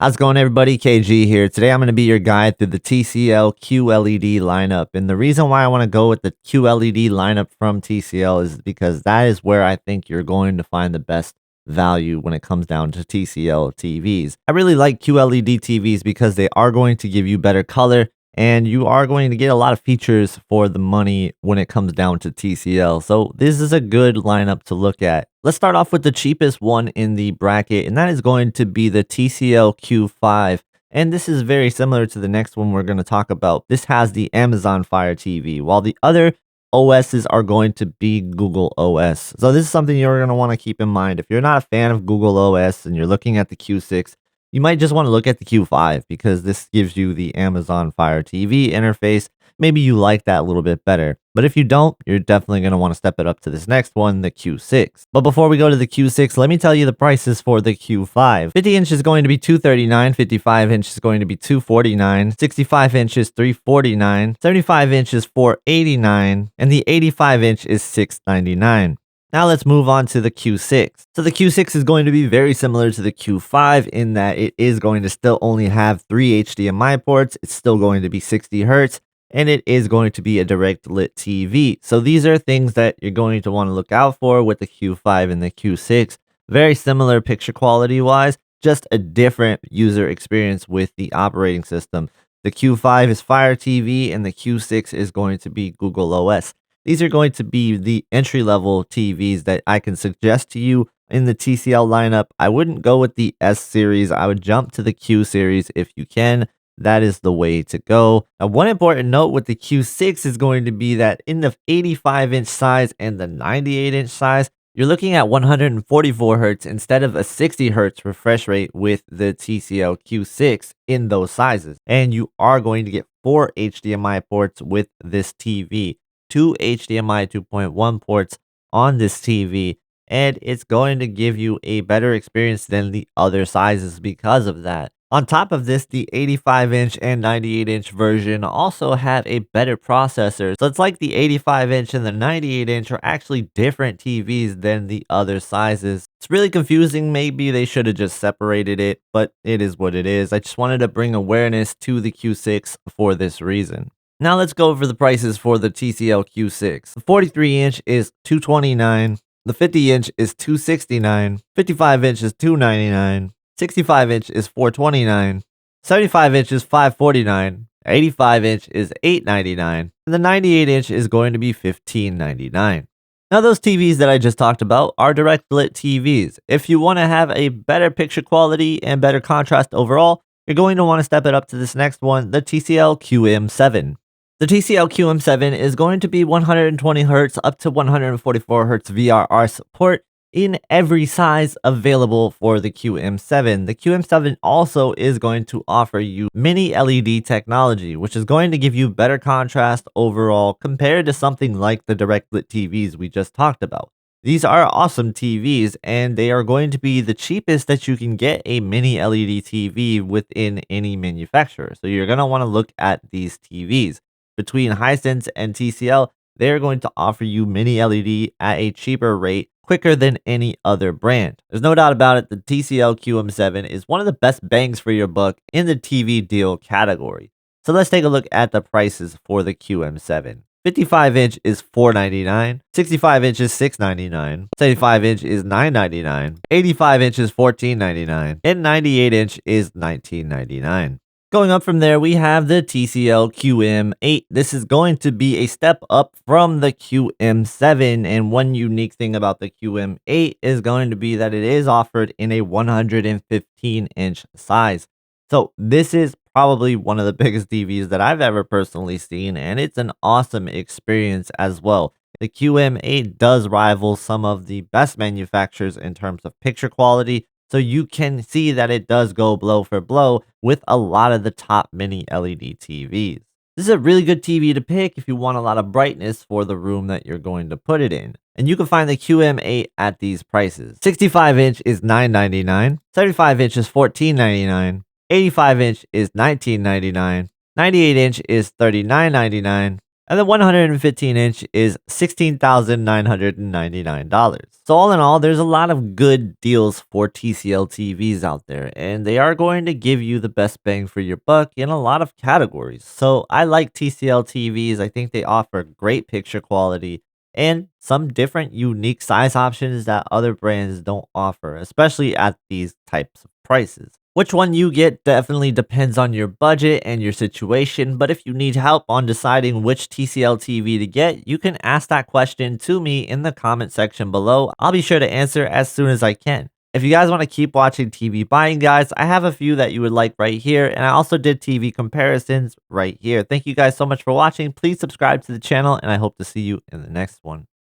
How's it going, everybody? KG here. Today I'm going to be your guide through the TCL QLED lineup. And the reason why I want to go with the QLED lineup from TCL is because that is where I think you're going to find the best value when it comes down to TCL TVs. I really like QLED TVs because they are going to give you better color and you are going to get a lot of features for the money when it comes down to TCL. So this is a good lineup to look at. Let's start off with the cheapest one in the bracket, and that is going to be the TCL Q5. And this is very similar to the next one we're going to talk about. This has the Amazon Fire TV, while the other OSs are going to be Google OS. So this is something you're going to want to keep in mind. If you're not a fan of Google OS and you're looking at the Q6, you might just want to look at the Q5 because this gives you the Amazon Fire TV interface. Maybe you like that a little bit better. But if you don't, you're definitely going to want to step it up to this next one, the Q6. But before we go to the Q6, let me tell you the prices for the Q5. 50 inch is going to be $239, 55 inch is going to be $249, 65 inch is $349, 75 inch is $489, and the 85 inch is $699. Now let's move on to the Q6. So the Q6 is going to be very similar to the Q5 in that it is going to still only have 3 HDMI ports. It's still going to be 60 Hertz. And it is going to be a direct lit TV. So these are things that you're going to want to look out for with the Q5 and the Q6. Very similar picture quality wise, just a different user experience with the operating system. The Q5 is Fire TV and the Q6 is going to be Google OS. These are going to be the entry level TVs that I can suggest to you in the TCL lineup. I wouldn't go with the S series. I would jump to the Q series if you can. That is the way to go. Now, one important note with the Q6 is going to be that in the 85 inch size and the 98 inch size, you're looking at 144 Hertz instead of a 60 Hertz refresh rate with the TCL Q6 in those sizes. And you are going to get 4 HDMI ports with this TV, 2 HDMI 2.1 ports on this TV, and it's going to give you a better experience than the other sizes because of that. On top of this, the 85 inch and 98 inch version also have a better processor. So it's like the 85 inch and the 98 inch are actually different TVs than the other sizes. It's really confusing. Maybe they should have just separated it, but it is what it is. I just wanted to bring awareness to the Q6 for this reason. Now let's go over the prices for the TCL Q6. The 43 inch is $229. The 50 inch is $269. 55 inch is $299. 65 inch is $429, 75 inch is $549, 85 inch is $899, and the 98 inch is going to be $1599. Now those TVs that I just talked about are direct lit TVs. If you want to have a better picture quality and better contrast overall, you're going to want to step it up to this next one, the TCL QM7. The TCL QM7 is going to be 120 Hz up to 144 Hz VRR support in every size available for the QM7. The QM7 also is going to offer you mini LED technology, which is going to give you better contrast overall compared to something like the direct lit TVs we just talked about. These are awesome TVs and they are going to be the cheapest that you can get a mini LED TV within any manufacturer. So you're going to want to look at these TVs. Between Hisense and TCL, they're going to offer you mini LED at a cheaper rate, quicker than any other brand. There's no doubt about it, the TCL QM7 is one of the best bangs for your buck in the TV deal category. So let's take a look at the prices for the QM7. 55 inch is $499, 65 inch is $699, 75 inch is $999, 85 inch is $1499, and 98 inch is $1999. Going up from there, we have the TCL QM8. This is going to be a step up from the QM7, and one unique thing about the QM8 is going to be that it is offered in a 115-inch size. So this is probably one of the biggest TVs that I've ever personally seen, and it's an awesome experience as well. The QM8 does rival some of the best manufacturers in terms of picture quality, so you can see that it does go blow for blow with a lot of the top mini LED TVs. This is a really good TV to pick if you want a lot of brightness for the room that you're going to put it in. And you can find the QM8 at these prices. 65 inch is $999, 75 inch is $1499, 85 inch is $1999, 98 inch is $39.99, And the 115-inch is $16,999. So all in all, there's a lot of good deals for TCL TVs out there, and they are going to give you the best bang for your buck in a lot of categories. So I like TCL TVs. I think they offer great picture quality and some different unique size options that other brands don't offer, especially at these types of prices. Which one you get definitely depends on your budget and your situation, but if you need help on deciding which TCL TV to get, you can ask that question to me in the comment section below. I'll be sure to answer as soon as I can. If you guys want to keep watching TV buying guys, I have a few that you would like right here, and I also did TV comparisons right here. Thank you guys so much for watching. Please subscribe to the channel, and I hope to see you in the next one.